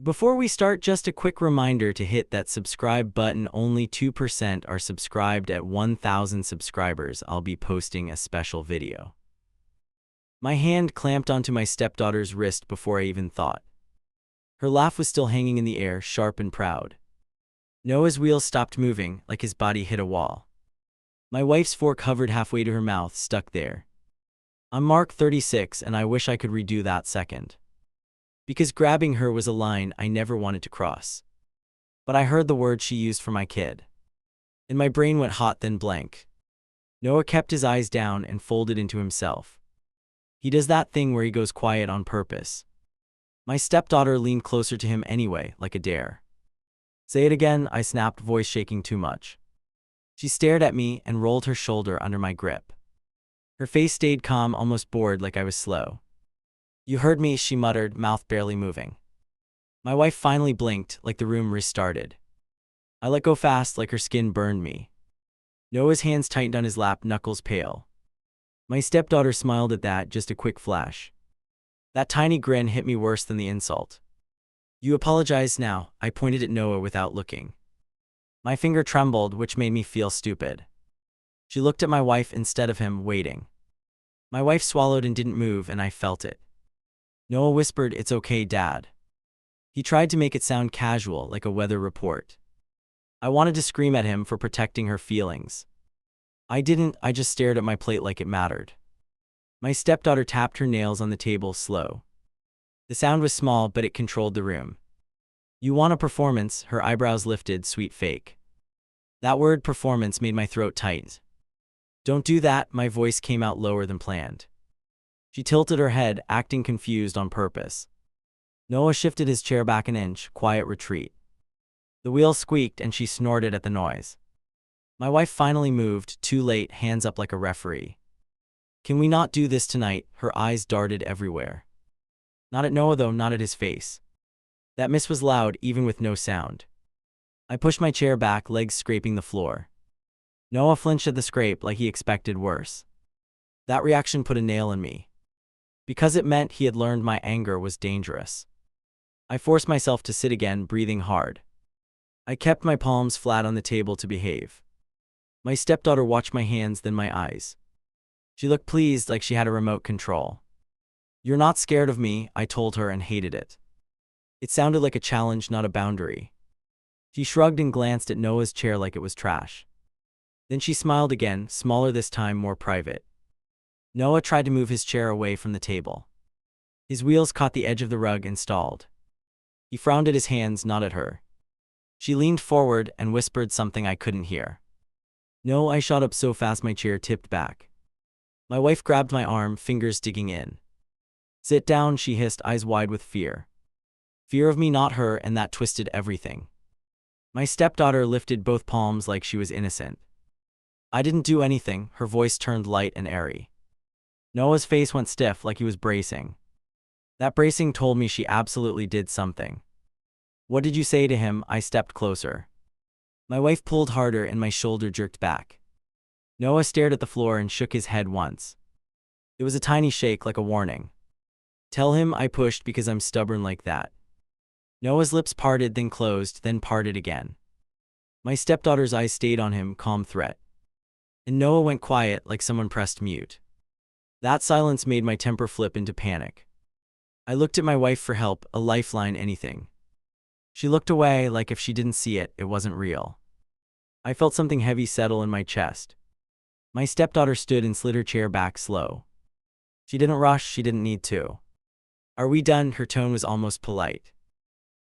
Before we start, just a quick reminder to hit that subscribe button. Only 2% are subscribed. At 1,000 subscribers, I'll be posting a special video. My hand clamped onto my stepdaughter's wrist before I even thought. Her laugh was still hanging in the air, sharp and proud. Noah's wheels stopped moving, like his body hit a wall. My wife's fork hovered halfway to her mouth, stuck there. I'm Mark 36, and I wish I could redo that second. Because grabbing her was a line I never wanted to cross. But I heard the word she used for my kid. And my brain went hot then blank. Noah kept his eyes down and folded into himself. He does that thing where he goes quiet on purpose. My stepdaughter leaned closer to him anyway, like a dare. Say it again, I snapped, voice shaking too much. She stared at me and rolled her shoulder under my grip. Her face stayed calm, almost bored, like I was slow. You heard me, she muttered, mouth barely moving. My wife finally blinked, like the room restarted. I let go fast, like her skin burned me. Noah's hands tightened on his lap, knuckles pale. My stepdaughter smiled at that, just a quick flash. That tiny grin hit me worse than the insult. You apologize now, I pointed at Noah without looking. My finger trembled, which made me feel stupid. She looked at my wife instead of him, waiting. My wife swallowed and didn't move, and I felt it. Noah whispered, "It's okay, Dad." He tried to make it sound casual, like a weather report. I wanted to scream at him for protecting her feelings. I didn't, I just stared at my plate like it mattered. My stepdaughter tapped her nails on the table, slow. The sound was small, but it controlled the room. You want a performance? Her eyebrows lifted, sweet fake. That word performance made my throat tighten. Don't do that, my voice came out lower than planned. She tilted her head, acting confused on purpose. Noah shifted his chair back an inch, quiet retreat. The wheels squeaked and she snorted at the noise. My wife finally moved, too late, hands up like a referee. Can we not do this tonight? Her eyes darted everywhere. Not at Noah though, not at his face. That miss was loud, even with no sound. I pushed my chair back, legs scraping the floor. Noah flinched at the scrape like he expected worse. That reaction put a nail in me. Because it meant he had learned my anger was dangerous. I forced myself to sit again, breathing hard. I kept my palms flat on the table to behave. My stepdaughter watched my hands, then my eyes. She looked pleased, like she had a remote control. You're not scared of me, I told her, and hated it. It sounded like a challenge, not a boundary. She shrugged and glanced at Noah's chair like it was trash. Then she smiled again, smaller this time, more private. Noah tried to move his chair away from the table. His wheels caught the edge of the rug and stalled. He frowned at his hands, not at her. She leaned forward and whispered something I couldn't hear. No, I shot up so fast my chair tipped back. My wife grabbed my arm, fingers digging in. Sit down, she hissed, eyes wide with fear. Fear of me, not her, and that twisted everything. My stepdaughter lifted both palms like she was innocent. I didn't do anything, her voice turned light and airy. Noah's face went stiff, like he was bracing. That bracing told me she absolutely did something. What did you say to him? I stepped closer. My wife pulled harder and my shoulder jerked back. Noah stared at the floor and shook his head once. It was a tiny shake, like a warning. Tell him, I pushed, because I'm stubborn like that. Noah's lips parted, then closed, then parted again. My stepdaughter's eyes stayed on him, calm threat. And Noah went quiet, like someone pressed mute. That silence made my temper flip into panic. I looked at my wife for help, a lifeline, anything. She looked away, like if she didn't see it, it wasn't real. I felt something heavy settle in my chest. My stepdaughter stood and slid her chair back slow. She didn't rush, she didn't need to. Are we done? Her tone was almost polite.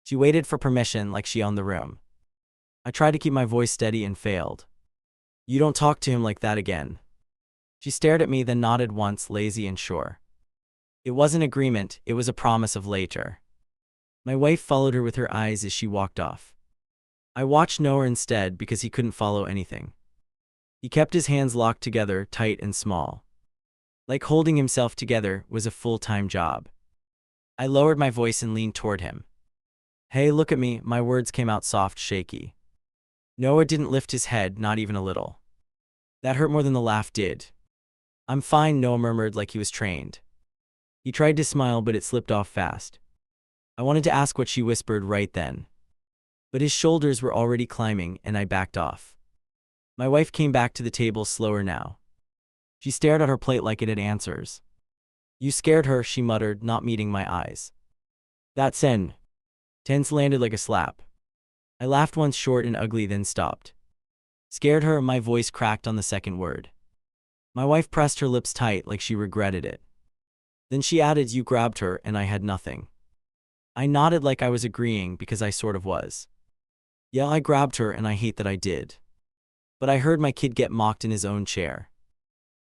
She waited for permission, like she owned the room. I tried to keep my voice steady and failed. You don't talk to him like that again. She stared at me, then nodded once, lazy and sure. It wasn't agreement, it was a promise of later. My wife followed her with her eyes as she walked off. I watched Noah instead because he couldn't follow anything. He kept his hands locked together, tight and small. Like holding himself together was a full-time job. I lowered my voice and leaned toward him. Hey, look at me, my words came out soft, shaky. Noah didn't lift his head, not even a little. That hurt more than the laugh did. I'm fine, Noah murmured like he was trained. He tried to smile, but it slipped off fast. I wanted to ask what she whispered right then, but his shoulders were already climbing and I backed off. My wife came back to the table slower now. She stared at her plate like it had answers. "You scared her," she muttered, not meeting my eyes. That sentence landed like a slap. I laughed once short and ugly, then stopped. "Scared her?" My voice cracked on the second word. My wife pressed her lips tight like she regretted it. Then she added, "You grabbed her and I had nothing." I nodded like I was agreeing because I sort of was. "Yeah, I grabbed her and I hate that I did. But I heard my kid get mocked in his own chair."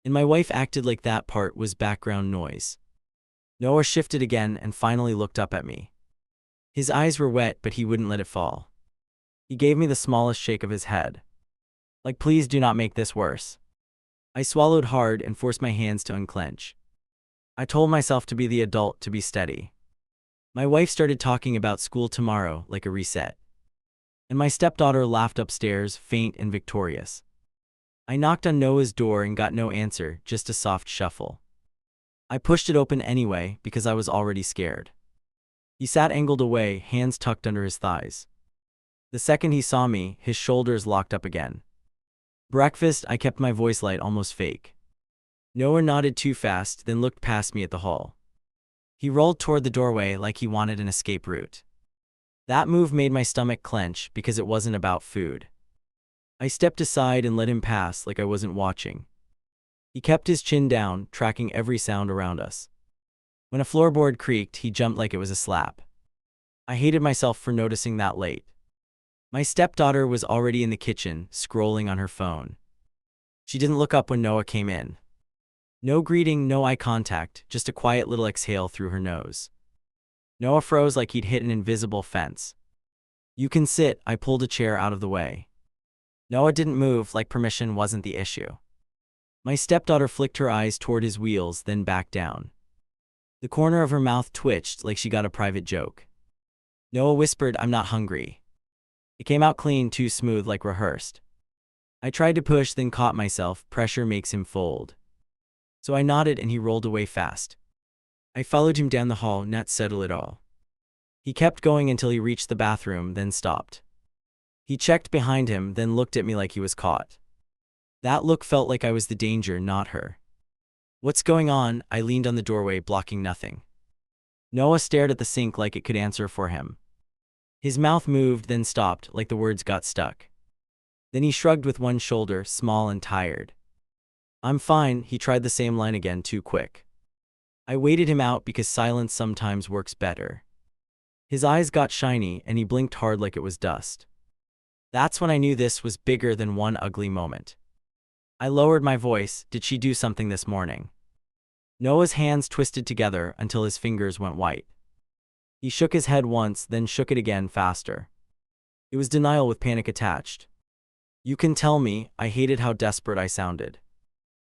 And my wife acted like that part was background noise. Noah shifted again and finally looked up at me. His eyes were wet, but he wouldn't let it fall. He gave me the smallest shake of his head. Like, "Please do not make this worse." I swallowed hard and forced my hands to unclench. I told myself to be the adult, to be steady. My wife started talking about school tomorrow like a reset. And my stepdaughter laughed upstairs, faint and victorious. I knocked on Noah's door and got no answer, just a soft shuffle. I pushed it open anyway because I was already scared. He sat angled away, hands tucked under his thighs. The second he saw me, his shoulders locked up again. "Breakfast?" I kept my voice light, almost fake. Noah nodded too fast, then looked past me at the hall. He rolled toward the doorway like he wanted an escape route. That move made my stomach clench because it wasn't about food. I stepped aside and let him pass like I wasn't watching. He kept his chin down, tracking every sound around us. When a floorboard creaked, he jumped like it was a slap. I hated myself for noticing that late. My stepdaughter was already in the kitchen, scrolling on her phone. She didn't look up when Noah came in. No greeting, no eye contact, just a quiet little exhale through her nose. Noah froze like he'd hit an invisible fence. "You can sit." I pulled a chair out of the way. Noah didn't move, like permission wasn't the issue. My stepdaughter flicked her eyes toward his wheels, then back down. The corner of her mouth twitched like she got a private joke. Noah whispered, "I'm not hungry." It came out clean, too smooth, like rehearsed. I tried to push, then caught myself. Pressure makes him fold. So I nodded and he rolled away fast. I followed him down the hall, not settle it all. He kept going until he reached the bathroom, then stopped. He checked behind him, then looked at me like he was caught. That look felt like I was the danger, not her. "What's going on?" I leaned on the doorway, blocking nothing. Noah stared at the sink like it could answer for him. His mouth moved, then stopped, like the words got stuck. Then he shrugged with one shoulder, small and tired. "I'm fine." He tried the same line again, too quick. I waited him out because silence sometimes works better. His eyes got shiny and he blinked hard like it was dust. That's when I knew this was bigger than one ugly moment. I lowered my voice. "Did she do something this morning?" Noah's hands twisted together until his fingers went white. He shook his head once, then shook it again, faster. It was denial with panic attached. "You can tell me." I hated how desperate I sounded.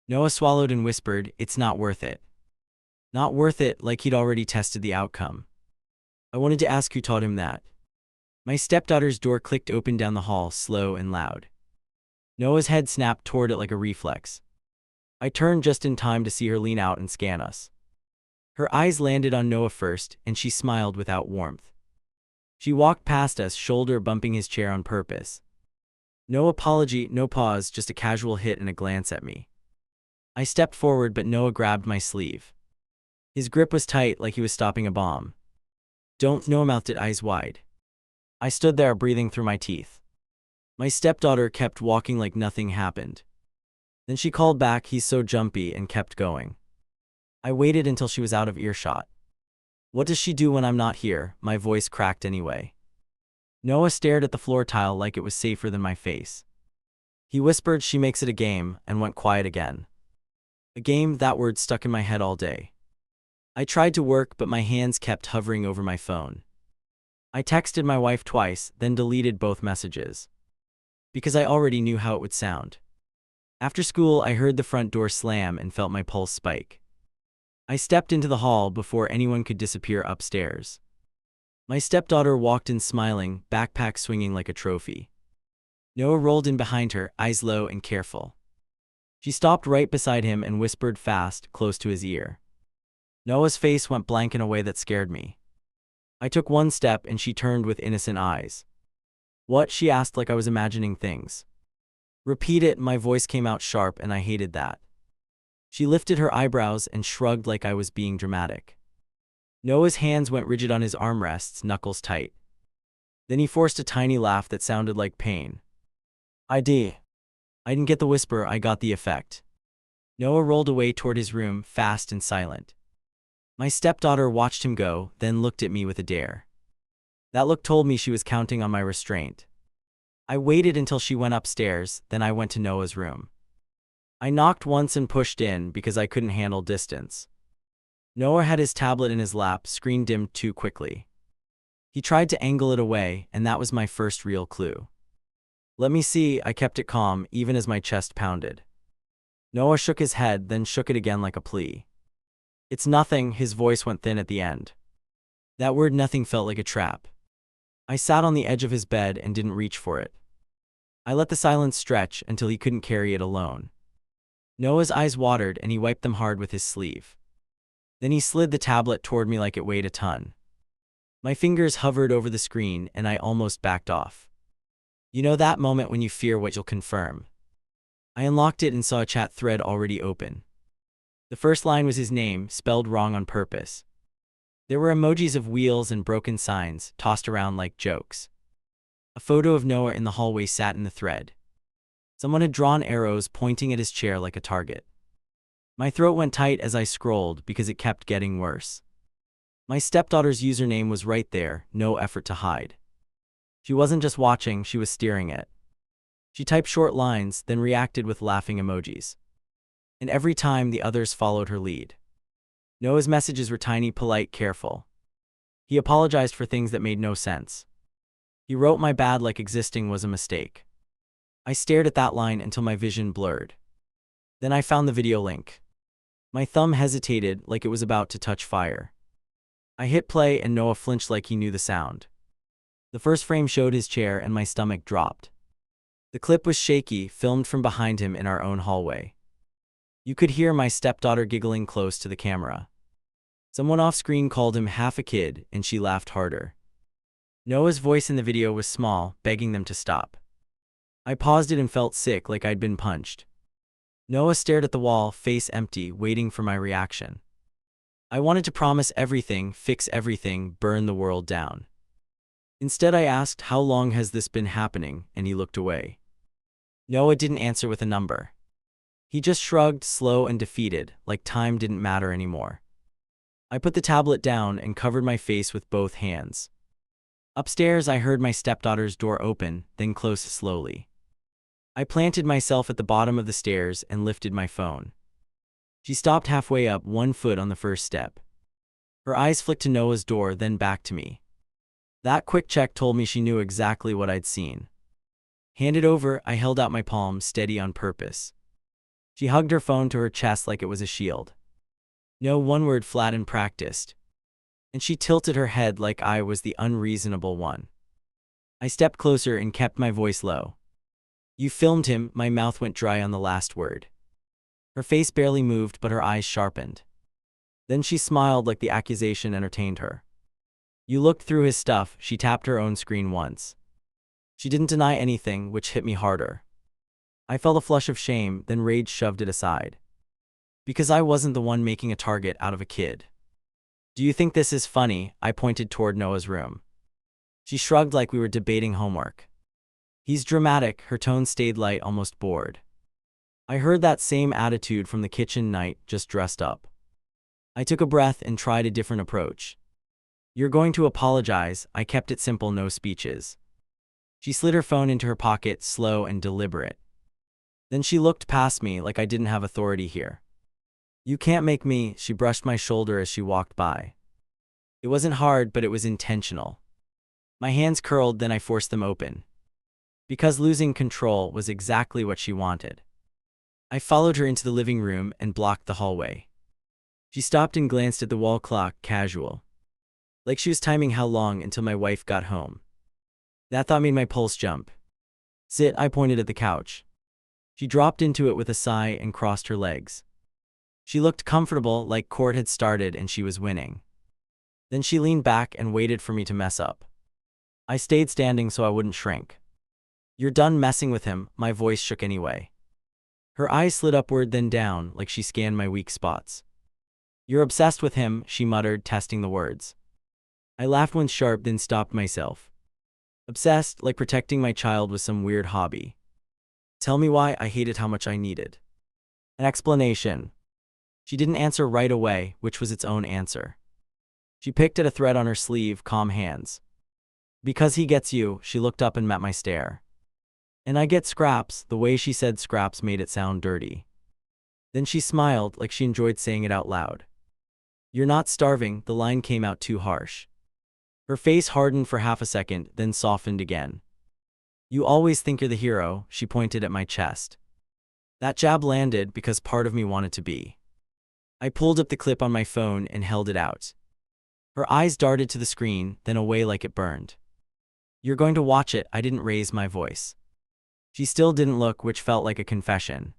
Noah swallowed and whispered, "It's not worth it." Not worth it, like he'd already tested the outcome. I wanted to ask who taught him that. My stepdaughter's door clicked open down the hall, slow and loud. Noah's head snapped toward it like a reflex. I turned just in time to see her lean out and scan us. Her eyes landed on Noah first, and she smiled without warmth. She walked past us, shoulder bumping his chair on purpose. No apology, no pause, just a casual hit and a glance at me. I stepped forward, but Noah grabbed my sleeve. His grip was tight, like he was stopping a bomb. "Don't." Noah mouthed it, eyes wide. I stood there, breathing through my teeth. My stepdaughter kept walking like nothing happened. Then she called back, "He's so jumpy," and kept going. I waited until she was out of earshot. "What does she do when I'm not here?" My voice cracked anyway. Noah stared at the floor tile like it was safer than my face. He whispered, "She makes it a game," and went quiet again. A game, that word stuck in my head all day. I tried to work, but my hands kept hovering over my phone. I texted my wife twice, then deleted both messages. Because I already knew how it would sound. After school, I heard the front door slam and felt my pulse spike. I stepped into the hall before anyone could disappear upstairs. My stepdaughter walked in smiling, backpack swinging like a trophy. Noah rolled in behind her, eyes low and careful. She stopped right beside him and whispered fast, close to his ear. Noah's face went blank in a way that scared me. I took one step and she turned with innocent eyes. What? She asked like I was imagining things. Repeat it, my voice came out sharp and I hated that. She lifted her eyebrows and shrugged like I was being dramatic. Noah's hands went rigid on his armrests, knuckles tight. Then he forced a tiny laugh that sounded like pain. I didn't get the whisper, I got the effect. Noah rolled away toward his room, fast and silent. My stepdaughter watched him go, then looked at me with a dare. That look told me she was counting on my restraint. I waited until she went upstairs, then I went to Noah's room. I knocked once and pushed in because I couldn't handle distance. Noah had his tablet in his lap, screen dimmed too quickly. He tried to angle it away, and that was my first real clue. Let me see, I kept it calm, even as my chest pounded. Noah shook his head, then shook it again like a plea. It's nothing, his voice went thin at the end. That word nothing felt like a trap. I sat on the edge of his bed and didn't reach for it. I let the silence stretch until he couldn't carry it alone. Noah's eyes watered and he wiped them hard with his sleeve. Then he slid the tablet toward me like it weighed a ton. My fingers hovered over the screen and I almost backed off. You know that moment when you fear what you'll confirm? I unlocked it and saw a chat thread already open. The first line was his name, spelled wrong on purpose. There were emojis of wheels and broken signs, tossed around like jokes. A photo of Noah in the hallway sat in the thread. Someone had drawn arrows pointing at his chair like a target. My throat went tight as I scrolled because it kept getting worse. My stepdaughter's username was right there, no effort to hide. She wasn't just watching, she was steering it. She typed short lines, then reacted with laughing emojis. And every time the others followed her lead. Noah's messages were tiny, polite, careful. He apologized for things that made no sense. He wrote my bad like existing was a mistake. I stared at that line until my vision blurred. Then I found the video link. My thumb hesitated like it was about to touch fire. I hit play and Noah flinched like he knew the sound. The first frame showed his chair and my stomach dropped. The clip was shaky, filmed from behind him in our own hallway. You could hear my stepdaughter giggling close to the camera. Someone off-screen called him half a kid, and she laughed harder. Noah's voice in the video was small, begging them to stop. I paused it and felt sick, like I'd been punched. Noah stared at the wall, face empty, waiting for my reaction. I wanted to promise everything, fix everything, burn the world down. Instead I asked, how long has this been happening, and he looked away. Noah didn't answer with a number. He just shrugged, slow and defeated, like time didn't matter anymore. I put the tablet down and covered my face with both hands. Upstairs I heard my stepdaughter's door open, then close slowly. I planted myself at the bottom of the stairs and lifted my phone. She stopped halfway up, one foot on the first step. Her eyes flicked to Noah's door, then back to me. That quick check told me she knew exactly what I'd seen. Handed over, I held out my palm, steady on purpose. She hugged her phone to her chest like it was a shield. No, one word, flat and practiced. And she tilted her head like I was the unreasonable one. I stepped closer and kept my voice low. You filmed him, my mouth went dry on the last word. Her face barely moved, but her eyes sharpened. Then she smiled like the accusation entertained her. You looked through his stuff, she tapped her own screen once. She didn't deny anything, which hit me harder. I felt a flush of shame, then rage shoved it aside. Because I wasn't the one making a target out of a kid. Do you think this is funny? I pointed toward Noah's room. She shrugged like we were debating homework. He's dramatic, her tone stayed light, almost bored. I heard that same attitude from the kitchen night, just dressed up. I took a breath and tried a different approach. You're going to apologize, I kept it simple, no speeches. She slid her phone into her pocket, slow and deliberate. Then she looked past me like I didn't have authority here. You can't make me, she brushed my shoulder as she walked by. It wasn't hard, but it was intentional. My hands curled, then I forced them open. Because losing control was exactly what she wanted. I followed her into the living room and blocked the hallway. She stopped and glanced at the wall clock, casual. Like she was timing how long until my wife got home. That thought made my pulse jump. Sit, I pointed at the couch. She dropped into it with a sigh and crossed her legs. She looked comfortable, like court had started and she was winning. Then she leaned back and waited for me to mess up. I stayed standing so I wouldn't shrink. "You're done messing with him," my voice shook anyway. Her eyes slid upward then down, like she scanned my weak spots. "You're obsessed with him," she muttered, testing the words. I laughed once sharp, then stopped myself. Obsessed, like protecting my child was some weird hobby. "Tell me why." I hated how much I needed an explanation. She didn't answer right away, which was its own answer. She picked at a thread on her sleeve, calm hands. "Because he gets you." She looked up and met my stare. "And I get scraps." The way she said scraps made it sound dirty. Then she smiled, like she enjoyed saying it out loud. "You're not starving." The line came out too harsh. Her face hardened for half a second, then softened again. "You always think you're the hero." She pointed at my chest. That jab landed because part of me wanted to be. I pulled up the clip on my phone and held it out. Her eyes darted to the screen, then away like it burned. "You're going to watch it." I didn't raise my voice. She still didn't look, which felt like a confession.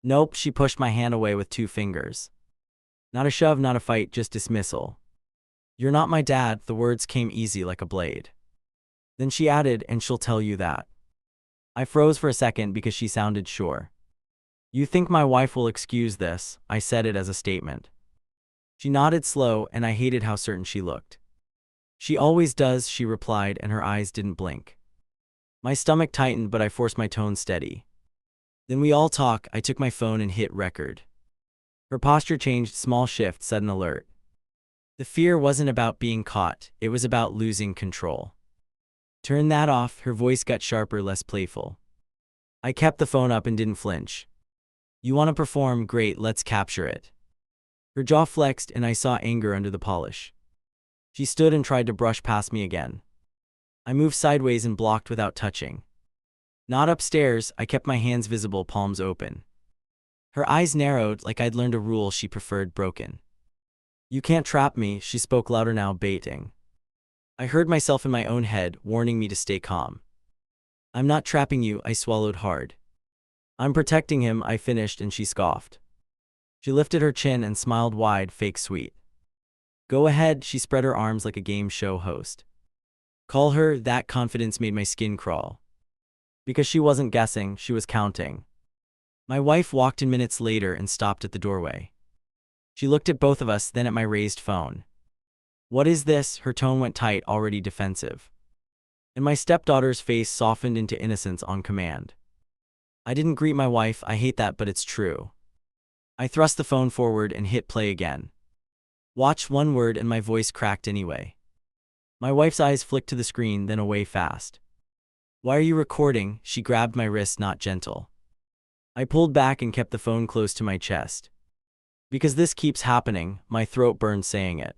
"Nope." She pushed my hand away with 2 fingers. Not a shove, not a fight, just dismissal. "You're not my dad." The words came easy like a blade. Then she added, "And she'll tell you that." I froze for a second because she sounded sure. "You think my wife will excuse this?" I said it as a statement. She nodded slow, and I hated how certain she looked. "She always does," she replied, and her eyes didn't blink. My stomach tightened, but I forced my tone steady. "Then we all talk." I took my phone and hit record. Her posture changed, small shift, sudden alert. The fear wasn't about being caught, it was about losing control. "Turn that off." Her voice got sharper, less playful. I kept the phone up and didn't flinch. "You want to perform? Great, let's capture it." Her jaw flexed, and I saw anger under the polish. She stood and tried to brush past me again. I moved sideways and blocked without touching. "Not upstairs." I kept my hands visible, palms open. Her eyes narrowed, like I'd learned a rule she preferred broken. "You can't trap me." She spoke louder now, baiting. I heard myself in my own head, warning me to stay calm. "I'm not trapping you." I swallowed hard. "I'm protecting him." I finished, and she scoffed. She lifted her chin and smiled wide, fake sweet. "Go ahead." She spread her arms like a game show host. "Call her." That confidence made my skin crawl. Because she wasn't guessing, she was counting. My wife walked in minutes later and stopped at the doorway. She looked at both of us, then at my raised phone. "What is this?" Her tone went tight, already defensive. And my stepdaughter's face softened into innocence on command. I didn't greet my wife. I hate that, but it's true. I thrust the phone forward and hit play again. "Watch." One word, and my voice cracked anyway. My wife's eyes flicked to the screen, then away fast. "Why are you recording?" She grabbed my wrist, not gentle. I pulled back and kept the phone close to my chest. "Because this keeps happening." My throat burned saying it.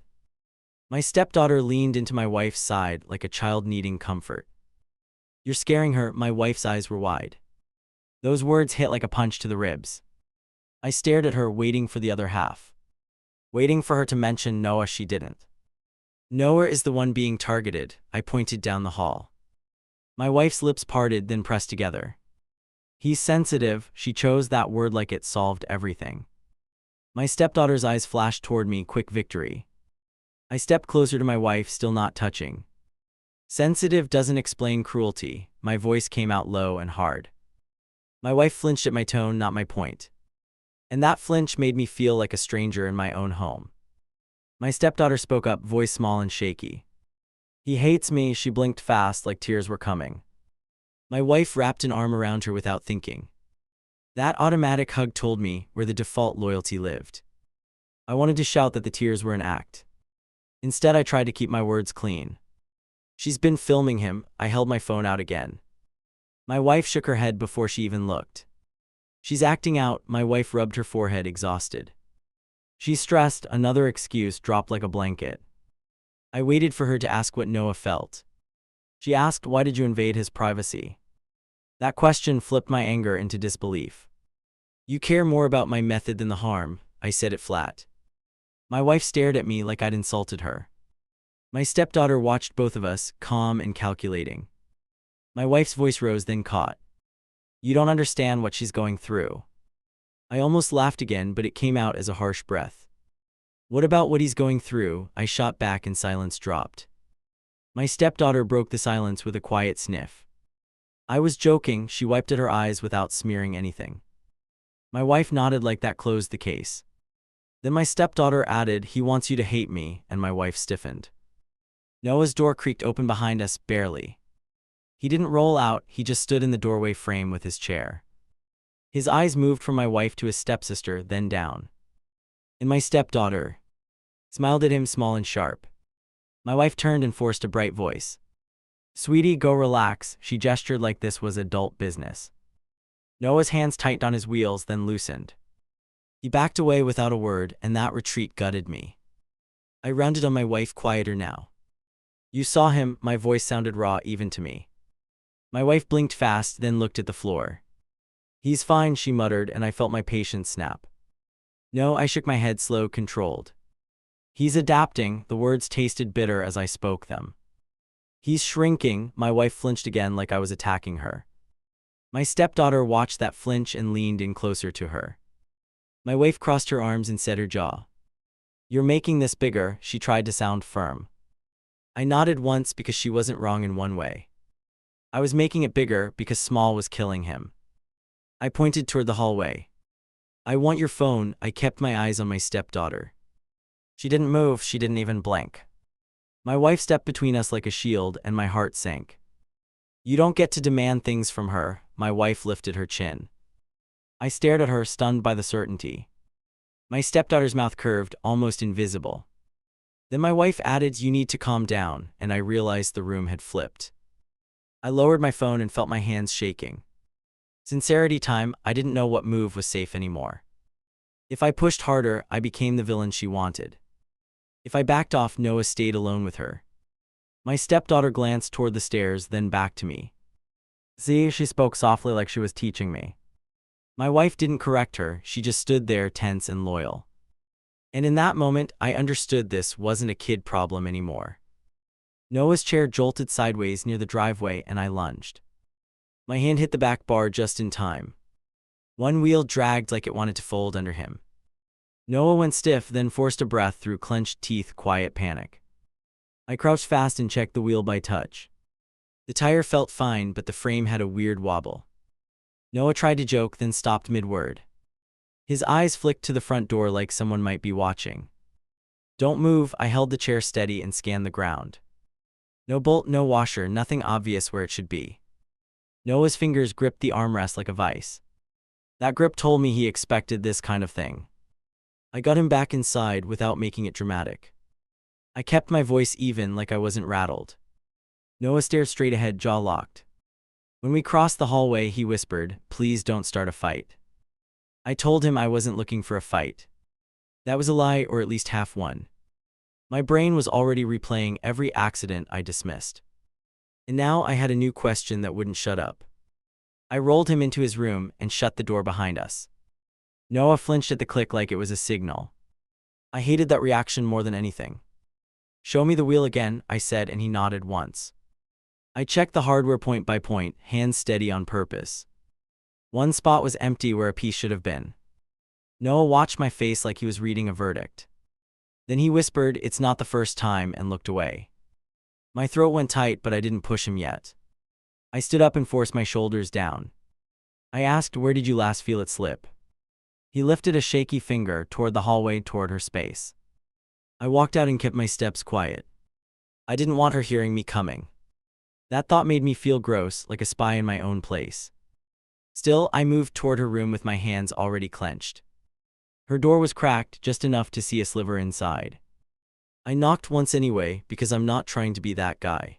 My stepdaughter leaned into my wife's side like a child needing comfort. "You're scaring her." My wife's eyes were wide. Those words hit like a punch to the ribs. I stared at her, waiting for the other half. Waiting for her to mention Noah. She didn't. "Noah is the one being targeted." I pointed down the hall. My wife's lips parted, then pressed together. "He's sensitive." She chose that word like it solved everything. My stepdaughter's eyes flashed toward me, quick victory. I stepped closer to my wife, still not touching. "Sensitive doesn't explain cruelty." My voice came out low and hard. My wife flinched at my tone, not my point. And that flinch made me feel like a stranger in my own home. My stepdaughter spoke up, voice small and shaky. "He hates me." She blinked fast, like tears were coming. My wife wrapped an arm around her without thinking. That automatic hug told me where the default loyalty lived. I wanted to shout that the tears were an act. Instead, I tried to keep my words clean. "She's been filming him." I held my phone out again. My wife shook her head before she even looked. "She's acting out." My wife rubbed her forehead, exhausted. "She's stressed." Another excuse dropped like a blanket. I waited for her to ask what Noah felt. She asked, "Why did you invade his privacy?" That question flipped my anger into disbelief. "You care more about my method than the harm." I said it flat. My wife stared at me like I'd insulted her. My stepdaughter watched both of us, calm and calculating. My wife's voice rose, then caught. "You don't understand what she's going through." I almost laughed again, but it came out as a harsh breath. What about what he's going through? I shot back and silence dropped. My stepdaughter broke the silence with a quiet sniff. I was joking, she wiped at her eyes without smearing anything. My wife nodded like that closed the case. Then my stepdaughter added, he wants you to hate me, and my wife stiffened. Noah's door creaked open behind us, barely. He didn't roll out, he just stood in the doorway frame with his chair. His eyes moved from my wife to his stepsister, then down. And my stepdaughter smiled at him, small and sharp. My wife turned and forced a bright voice. Sweetie, go relax, she gestured like this was adult business. Noah's hands tightened on his wheels, then loosened. He backed away without a word, and that retreat gutted me. I rounded on my wife, quieter now. You saw him, my voice sounded raw even to me. My wife blinked fast, then looked at the floor. He's fine, she muttered, and I felt my patience snap. No, I shook my head, slow, controlled. He's adapting, the words tasted bitter as I spoke them. He's shrinking, my wife flinched again like I was attacking her. My stepdaughter watched that flinch and leaned in closer to her. My wife crossed her arms and set her jaw. You're making this bigger, she tried to sound firm. I nodded once because she wasn't wrong in one way. I was making it bigger because small was killing him. I pointed toward the hallway. I want your phone, I kept my eyes on my stepdaughter. She didn't move, she didn't even blink. My wife stepped between us like a shield, and my heart sank. You don't get to demand things from her, my wife lifted her chin. I stared at her, stunned by the certainty. My stepdaughter's mouth curved, almost invisible. Then my wife added, you need to calm down, and I realized the room had flipped. I lowered my phone and felt my hands shaking. Sincerity time, I didn't know what move was safe anymore. If I pushed harder, I became the villain she wanted. If I backed off, Noah stayed alone with her. My stepdaughter glanced toward the stairs, then back to me. See, she spoke softly like she was teaching me. My wife didn't correct her, she just stood there tense and loyal. And in that moment, I understood this wasn't a kid problem anymore. Noah's chair jolted sideways near the driveway and I lunged. My hand hit the back bar just in time. One wheel dragged like it wanted to fold under him. Noah went stiff, then forced a breath through clenched teeth, quiet panic. I crouched fast and checked the wheel by touch. The tire felt fine, but the frame had a weird wobble. Noah tried to joke, then stopped mid-word. His eyes flicked to the front door like someone might be watching. Don't move, I held the chair steady and scanned the ground. No bolt, no washer, nothing obvious where it should be. Noah's fingers gripped the armrest like a vice. That grip told me he expected this kind of thing. I got him back inside without making it dramatic. I kept my voice even, like I wasn't rattled. Noah stared straight ahead, jaw locked. When we crossed the hallway, he whispered, please don't start a fight. I told him I wasn't looking for a fight. That was a lie, or at least half one. My brain was already replaying every accident I dismissed. And now I had a new question that wouldn't shut up. I rolled him into his room and shut the door behind us. Noah flinched at the click like it was a signal. I hated that reaction more than anything. Show me the wheel again, I said, and he nodded once. I checked the hardware point by point, hands steady on purpose. One spot was empty where a piece should have been. Noah watched my face like he was reading a verdict. Then he whispered, it's not the first time, and looked away. My throat went tight, but I didn't push him yet. I stood up and forced my shoulders down. I asked, where did you last feel it slip? He lifted a shaky finger toward the hallway, toward her space. I walked out and kept my steps quiet. I didn't want her hearing me coming. That thought made me feel gross, like a spy in my own place. Still, I moved toward her room with my hands already clenched. Her door was cracked, just enough to see a sliver inside. I knocked once anyway, because I'm not trying to be that guy.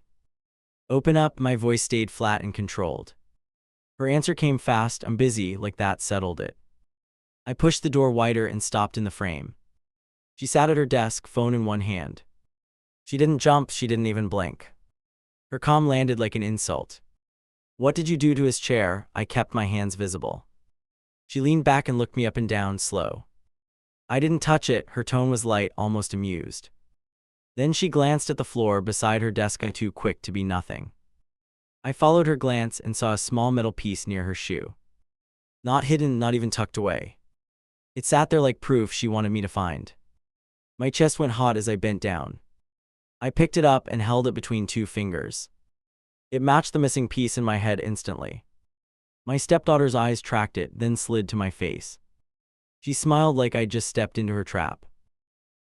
Open up, my voice stayed flat and controlled. Her answer came fast, I'm busy, like that settled it. I pushed the door wider and stopped in the frame. She sat at her desk, phone in one hand. She didn't jump, she didn't even blink. Her calm landed like an insult. What did you do to his chair? I kept my hands visible. She leaned back and looked me up and down, slow. I didn't touch it, her tone was light, almost amused. Then she glanced at the floor beside her desk, too quick to be nothing. I followed her glance and saw a small metal piece near her shoe. Not hidden, not even tucked away. It sat there like proof she wanted me to find. My chest went hot as I bent down. I picked it up and held it between two fingers. It matched the missing piece in my head instantly. My stepdaughter's eyes tracked it, then slid to my face. She smiled like I'd just stepped into her trap.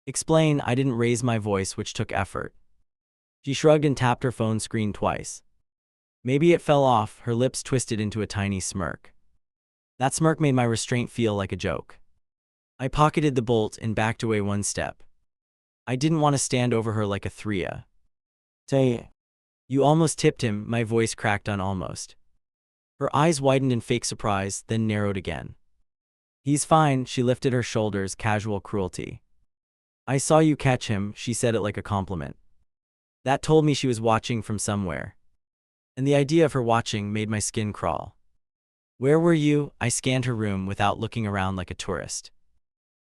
Explain, I didn't raise my voice, which took effort. She shrugged and tapped her phone screen twice. Maybe it fell off, her lips twisted into a tiny smirk. That smirk made my restraint feel like a joke. I pocketed the bolt and backed away one step. I didn't want to stand over her like a threa. Say, you almost tipped him, my voice cracked on almost. Her eyes widened in fake surprise, then narrowed again. He's fine, she lifted her shoulders, casual cruelty. I saw you catch him, she said it like a compliment. That told me she was watching from somewhere. And the idea of her watching made my skin crawl. Where were you? I scanned her room without looking around like a tourist.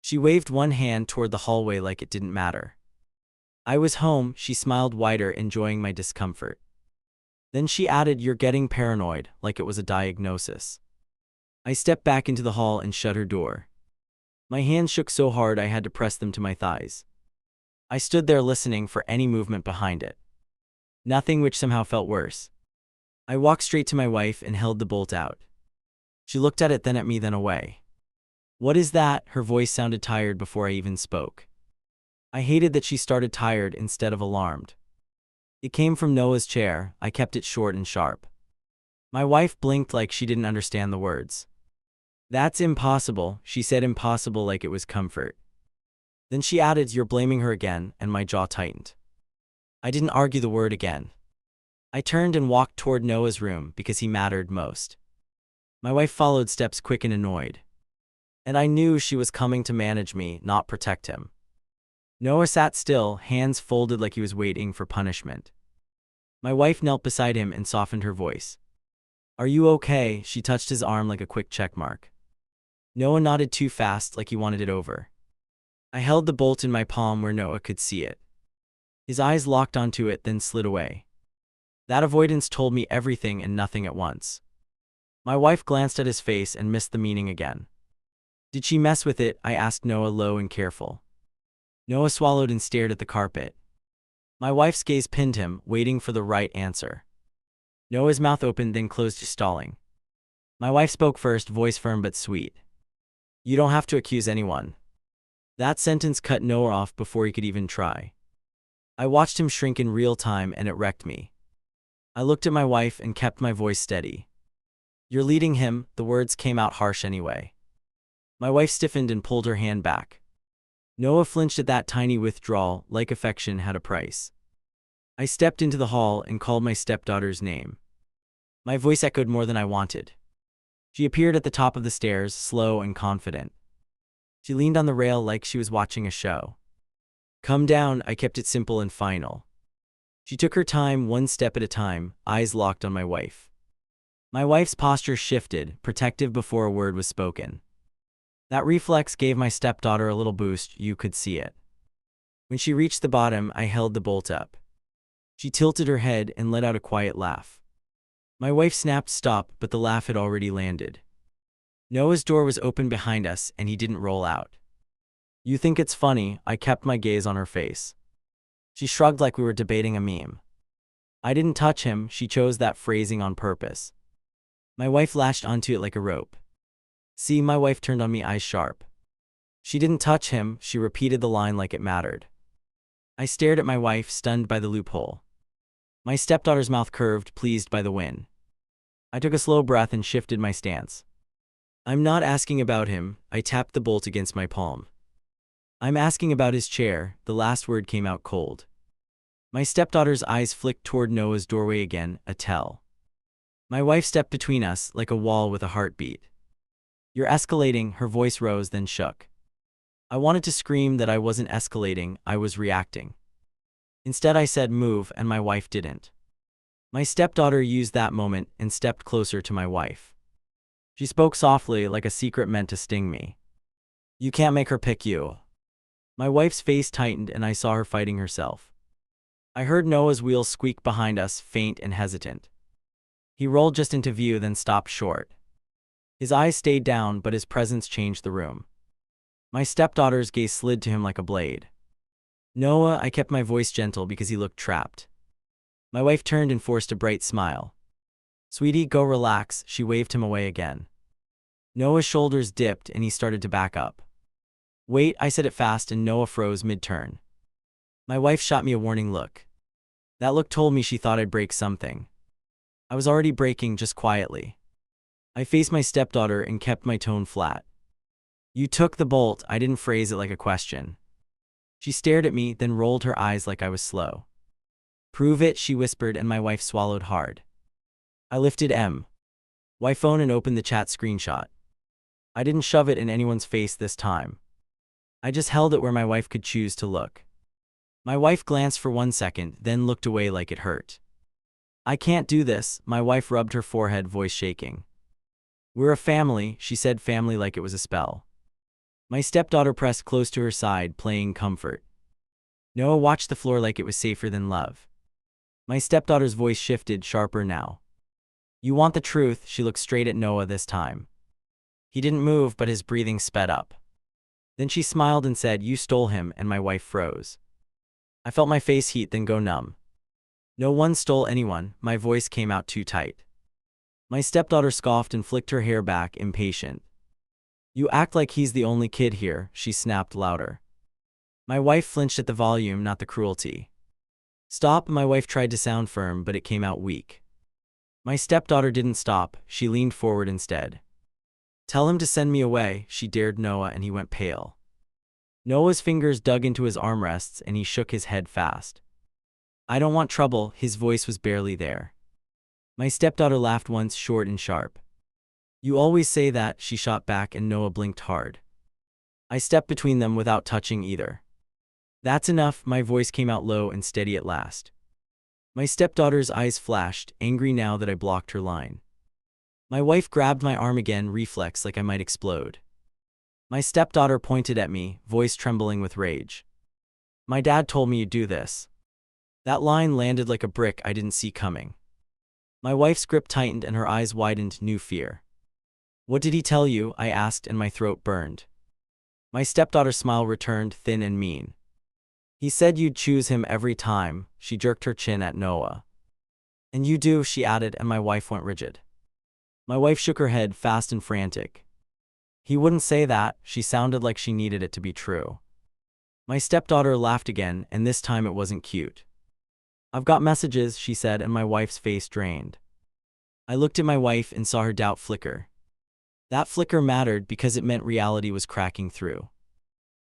She waved one hand toward the hallway like it didn't matter. I was home, she smiled wider, enjoying my discomfort. Then she added, you're getting paranoid, like it was a diagnosis. I stepped back into the hall and shut her door. My hands shook so hard I had to press them to my thighs. I stood there listening for any movement behind it. Nothing, which somehow felt worse. I walked straight to my wife and held the bolt out. She looked at it, then at me, then away. What is that? Her voice sounded tired before I even spoke. I hated that she started tired instead of alarmed. It came from Noah's chair. I kept it short and sharp. My wife blinked like she didn't understand the words. That's impossible, she said, impossible like it was comfort. Then she added, you're blaming her again, and my jaw tightened. I didn't argue the word again. I turned and walked toward Noah's room because he mattered most. My wife followed, steps quick and annoyed. And I knew she was coming to manage me, not protect him. Noah sat still, hands folded like he was waiting for punishment. My wife knelt beside him and softened her voice. Are you okay? She touched his arm like a quick checkmark. Noah nodded too fast, like he wanted it over. I held the bolt in my palm where Noah could see it. His eyes locked onto it, then slid away. That avoidance told me everything and nothing at once. My wife glanced at his face and missed the meaning again. Did she mess with it? I asked Noah, low and careful. Noah swallowed and stared at the carpet. My wife's gaze pinned him, waiting for the right answer. Noah's mouth opened, then closed, stalling. My wife spoke first, voice firm but sweet. You don't have to accuse anyone. That sentence cut Noah off before he could even try. I watched him shrink in real time, and it wrecked me. I looked at my wife and kept my voice steady. You're leading him. The words came out harsh anyway. My wife stiffened and pulled her hand back. Noah flinched at that tiny withdrawal, like affection had a price. I stepped into the hall and called my stepdaughter's name. My voice echoed more than I wanted. She appeared at the top of the stairs, slow and confident. She leaned on the rail like she was watching a show. Come down, I kept it simple and final. She took her time, one step at a time, eyes locked on my wife. My wife's posture shifted, protective before a word was spoken. That reflex gave my stepdaughter a little boost, you could see it. When she reached the bottom, I held the bolt up. She tilted her head and let out a quiet laugh. My wife snapped stop, but the laugh had already landed. Noah's door was open behind us, and he didn't roll out. You think it's funny? I kept my gaze on her face. She shrugged like we were debating a meme. I didn't touch him, she chose that phrasing on purpose. My wife latched onto it like a rope. See, my wife turned on me, eyes sharp. She didn't touch him, she repeated the line like it mattered. I stared at my wife, stunned by the loophole. My stepdaughter's mouth curved, pleased by the win. I took a slow breath and shifted my stance. I'm not asking about him, I tapped the bolt against my palm. I'm asking about his chair, the last word came out cold. My stepdaughter's eyes flicked toward Noah's doorway again, a tell. My wife stepped between us, like a wall with a heartbeat. You're escalating, her voice rose then shook. I wanted to scream that I wasn't escalating, I was reacting. Instead I said move, and my wife didn't. My stepdaughter used that moment and stepped closer to my wife. She spoke softly, like a secret meant to sting me. You can't make her pick you. My wife's face tightened and I saw her fighting herself. I heard Noah's wheels squeak behind us, faint and hesitant. He rolled just into view, then stopped short. His eyes stayed down, but his presence changed the room. My stepdaughter's gaze slid to him like a blade. Noah, I kept my voice gentle because he looked trapped. My wife turned and forced a bright smile. Sweetie, go relax, she waved him away again. Noah's shoulders dipped and he started to back up. Wait, I said it fast and Noah froze mid-turn. My wife shot me a warning look. That look told me she thought I'd break something. I was already breaking, just quietly. I faced my stepdaughter and kept my tone flat. You took the bolt, I didn't phrase it like a question. She stared at me, then rolled her eyes like I was slow. Prove it, she whispered, and my wife swallowed hard. I lifted my phone and opened the chat screenshot. I didn't shove it in anyone's face this time. I just held it where my wife could choose to look. My wife glanced for 1 second, then looked away like it hurt. I can't do this, my wife rubbed her forehead, voice shaking. We're a family, she said, family like it was a spell. My stepdaughter pressed close to her side, playing comfort. Noah watched the floor like it was safer than love. My stepdaughter's voice shifted, sharper now. You want the truth, she looked straight at Noah this time. He didn't move, but his breathing sped up. Then she smiled and said, you stole him, and my wife froze. I felt my face heat, then go numb. No one stole anyone, my voice came out too tight. My stepdaughter scoffed and flicked her hair back, impatient. You act like he's the only kid here, she snapped louder. My wife flinched at the volume, not the cruelty. Stop, my wife tried to sound firm, but it came out weak. My stepdaughter didn't stop, she leaned forward instead. Tell him to send me away, she dared Noah, and he went pale. Noah's fingers dug into his armrests and he shook his head fast. I don't want trouble, his voice was barely there. My stepdaughter laughed once, short and sharp. You always say that, she shot back, and Noah blinked hard. I stepped between them without touching either. That's enough, my voice came out low and steady at last. My stepdaughter's eyes flashed, angry now that I blocked her line. My wife grabbed my arm again, reflex like I might explode. My stepdaughter pointed at me, voice trembling with rage. My dad told me you'd do this. That line landed like a brick I didn't see coming. My wife's grip tightened and her eyes widened, new fear. What did he tell you? I asked, and my throat burned. My stepdaughter's smile returned, thin and mean. He said you'd choose him every time, she jerked her chin at Noah. And you do, she added, and my wife went rigid. My wife shook her head, fast and frantic. He wouldn't say that, she sounded like she needed it to be true. My stepdaughter laughed again, and this time it wasn't cute. I've got messages, she said, and my wife's face drained. I looked at my wife and saw her doubt flicker. That flicker mattered because it meant reality was cracking through.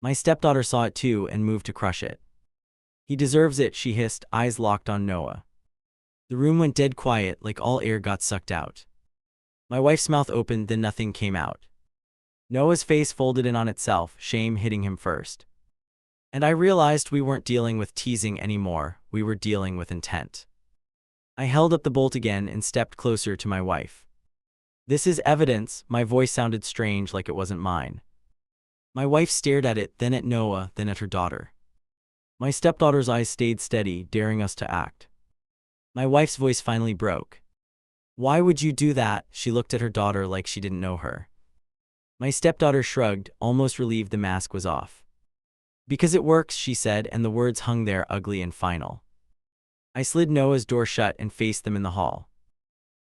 My stepdaughter saw it too and moved to crush it. He deserves it, she hissed, eyes locked on Noah. The room went dead quiet, like all air got sucked out. My wife's mouth opened, then nothing came out. Noah's face folded in on itself, shame hitting him first. And I realized we weren't dealing with teasing anymore, we were dealing with intent. I held up the bolt again and stepped closer to my wife. This is evidence, my voice sounded strange like it wasn't mine. My wife stared at it, then at Noah, then at her daughter. My stepdaughter's eyes stayed steady, daring us to act. My wife's voice finally broke. Why would you do that? She looked at her daughter like she didn't know her. My stepdaughter shrugged, almost relieved the mask was off. Because it works, she said, and the words hung there ugly and final. I slid Noah's door shut and faced them in the hall.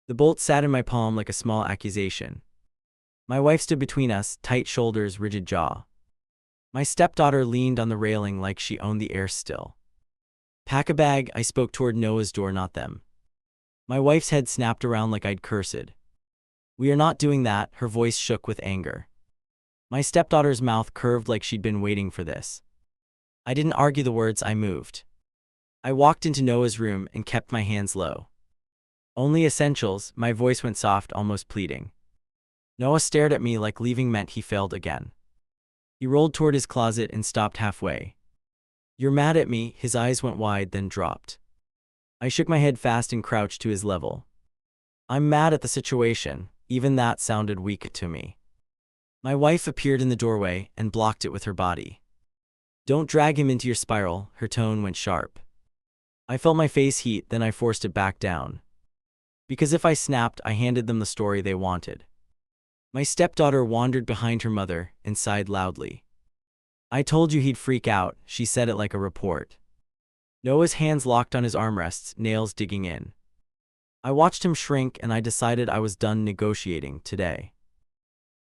The bolt sat in my palm like a small accusation. My wife stood between us, tight shoulders, rigid jaw. My stepdaughter leaned on the railing like she owned the air still. Pack a bag, I spoke toward Noah's door, not them. My wife's head snapped around like I'd cursed. We are not doing that, her voice shook with anger. My stepdaughter's mouth curved like she'd been waiting for this. I didn't argue the words, I moved. I walked into Noah's room and kept my hands low. Only essentials, my voice went soft, almost pleading. Noah stared at me like leaving meant he failed again. He rolled toward his closet and stopped halfway. You're mad at me, his eyes went wide then dropped. I shook my head fast and crouched to his level. I'm mad at the situation, even that sounded weak to me. My wife appeared in the doorway and blocked it with her body. Don't drag him into your spiral, her tone went sharp. I felt my face heat, then I forced it back down. Because if I snapped, I handed them the story they wanted. My stepdaughter wandered behind her mother and sighed loudly. I told you he'd freak out, she said it like a report. Noah's hands locked on his armrests, nails digging in. I watched him shrink and I decided I was done negotiating today.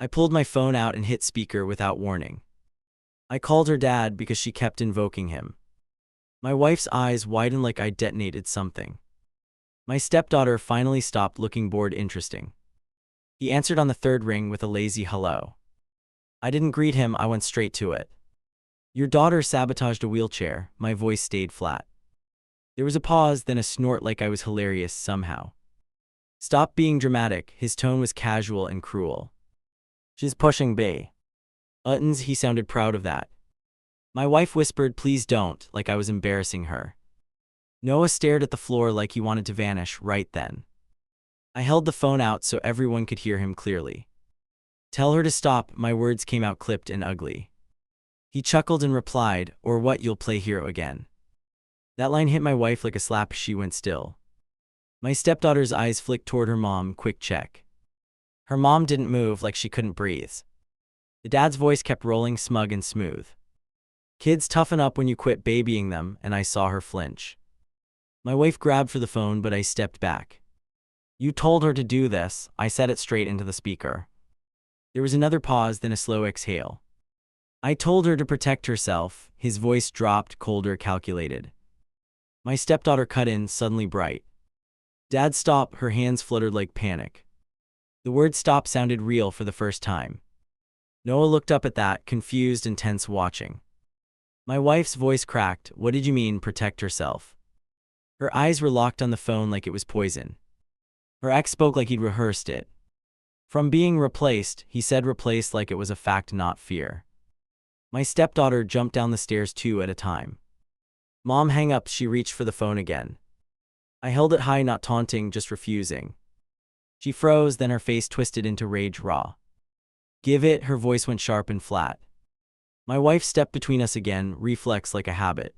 I pulled my phone out and hit speaker without warning. I called her dad because she kept invoking him. My wife's eyes widened like I detonated something. My stepdaughter finally stopped looking bored interesting. He answered on the third ring with a lazy hello. I didn't greet him, I went straight to it. Your daughter sabotaged a wheelchair, my voice stayed flat. There was a pause, then a snort like I was hilarious somehow. Stop being dramatic, his tone was casual and cruel. She's pushing B. Uttons, he sounded proud of that. My wife whispered, please don't, like I was embarrassing her. Noah stared at the floor like he wanted to vanish right then. I held the phone out so everyone could hear him clearly. Tell her to stop, my words came out clipped and ugly. He chuckled and replied, or what, you'll play hero again. That line hit my wife like a slap, she went still. My stepdaughter's eyes flicked toward her mom, quick check. Her mom didn't move, like she couldn't breathe. The dad's voice kept rolling, smug and smooth. Kids toughen up when you quit babying them, and I saw her flinch. My wife grabbed for the phone, but I stepped back. You told her to do this, I said it straight into the speaker. There was another pause, then a slow exhale. I told her to protect herself, his voice dropped, colder, calculated. My stepdaughter cut in, suddenly bright. Dad, stop, her hands fluttered like panic. The word stop sounded real for the first time. Noah looked up at that, confused and tense, watching. My wife's voice cracked, what did you mean, protect herself? Her eyes were locked on the phone like it was poison. Her ex spoke like he'd rehearsed it. From being replaced, he said replaced like it was a fact, not fear. My stepdaughter jumped down the stairs 2 at a time. Mom, hang up, she reached for the phone again. I held it high, not taunting, just refusing. She froze, then her face twisted into rage raw. Give it, her voice went sharp and flat. My wife stepped between us again, reflex like a habit.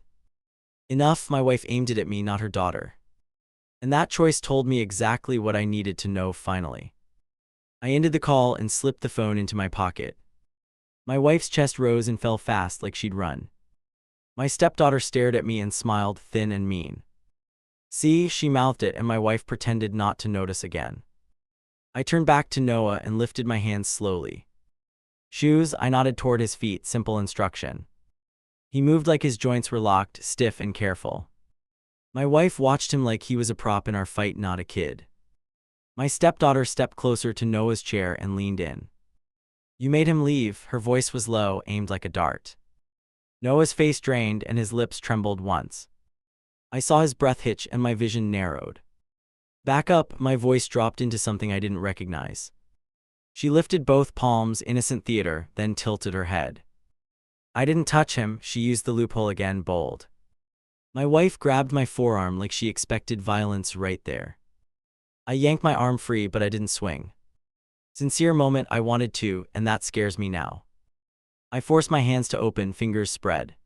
Enough, my wife aimed it at me, not her daughter. And that choice told me exactly what I needed to know finally. I ended the call and slipped the phone into my pocket. My wife's chest rose and fell fast like she'd run. My stepdaughter stared at me and smiled, thin and mean. See, she mouthed it, and my wife pretended not to notice again. I turned back to Noah and lifted my hands slowly. Shoes, I nodded toward his feet, simple instruction. He moved like his joints were locked, stiff and careful. My wife watched him like he was a prop in our fight, not a kid. My stepdaughter stepped closer to Noah's chair and leaned in. You made him leave, her voice was low, aimed like a dart. Noah's face drained and his lips trembled once. I saw his breath hitch and my vision narrowed. Back up, my voice dropped into something I didn't recognize. She lifted both palms, innocent theater, then tilted her head. I didn't touch him, she used the loophole again, bold. My wife grabbed my forearm like she expected violence right there. I yanked my arm free, but I didn't swing. Sincere moment, I wanted to, and that scares me now. I forced my hands to open, fingers spread.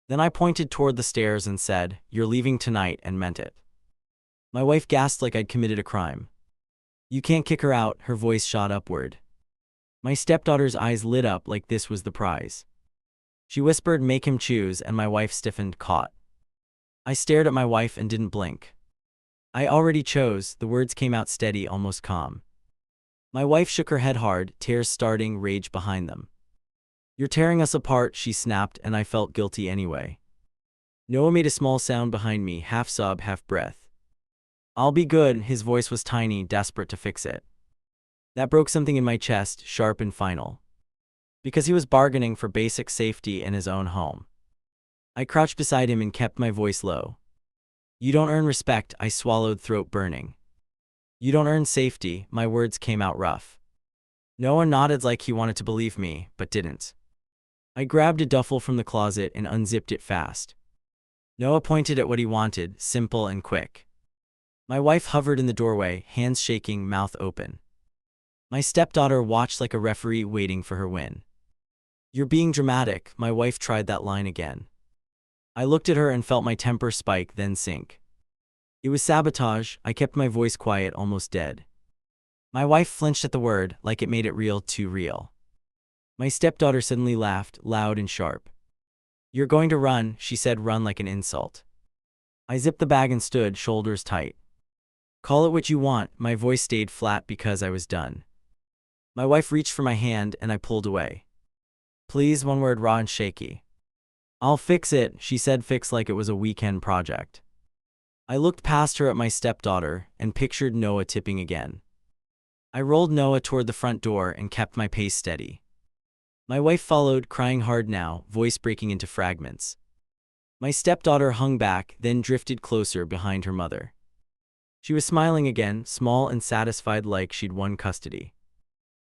Then I pointed toward the stairs and said, you're leaving tonight, and meant it. My wife gasped like I'd committed a crime. You can't kick her out, her voice shot upward. My stepdaughter's eyes lit up like this was the prize. She whispered, make him choose, and my wife stiffened, caught. I stared at my wife and didn't blink. I already chose, the words came out steady, almost calm. My wife shook her head hard, tears starting, rage behind them. You're tearing us apart, she snapped, and I felt guilty anyway. Noah made a small sound behind me, half sob, half breath. I'll be good, his voice was tiny, desperate to fix it. That broke something in my chest, sharp and final. Because he was bargaining for basic safety in his own home. I crouched beside him and kept my voice low. You don't earn respect, I swallowed, throat burning. You don't earn safety, my words came out rough. Noah nodded like he wanted to believe me, but didn't. I grabbed a duffel from the closet and unzipped it fast. Noah pointed at what he wanted, simple and quick. My wife hovered in the doorway, hands shaking, mouth open. My stepdaughter watched like a referee waiting for her win. You're being dramatic, my wife tried that line again. I looked at her and felt my temper spike, then sink. It was sabotage, I kept my voice quiet, almost dead. My wife flinched at the word, like it made it real, too real. My stepdaughter suddenly laughed, loud and sharp. "You're going to run," she said, run like an insult. I zipped the bag and stood, shoulders tight. "Call it what you want." My voice stayed flat because I was done. My wife reached for my hand and I pulled away. "Please," one word, raw and shaky. "I'll fix it," she said, fix like it was a weekend project. I looked past her at my stepdaughter and pictured Noah tipping again. I rolled Noah toward the front door and kept my pace steady. My wife followed, crying hard now, voice breaking into fragments. My stepdaughter hung back, then drifted closer behind her mother. She was smiling again, small and satisfied, like she'd won custody.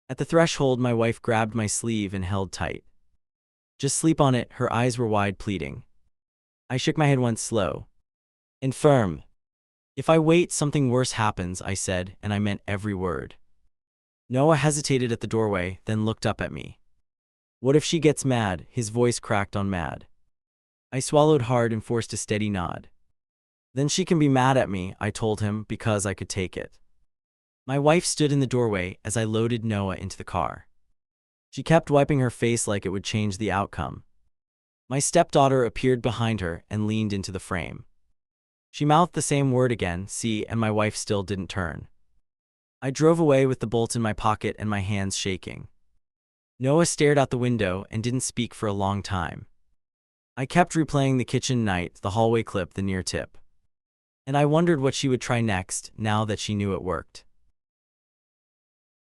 At the threshold, my wife grabbed my sleeve and held tight. "Just sleep on it," her eyes were wide, pleading. I shook my head once, slow and firm. "If I wait, something worse happens," I said, and I meant every word. Noah hesitated at the doorway, then looked up at me. "What if she gets mad?" His voice cracked on mad. I swallowed hard and forced a steady nod. "Then she can be mad at me," I told him, because I could take it. My wife stood in the doorway as I loaded Noah into the car. She kept wiping her face like it would change the outcome. My stepdaughter appeared behind her and leaned into the frame. She mouthed the same word again, "see," and my wife still didn't turn. I drove away with the bolts in my pocket and my hands shaking. Noah stared out the window and didn't speak for a long time. I kept replaying the kitchen night, the hallway clip, the near tip. And I wondered what she would try next, now that she knew it worked.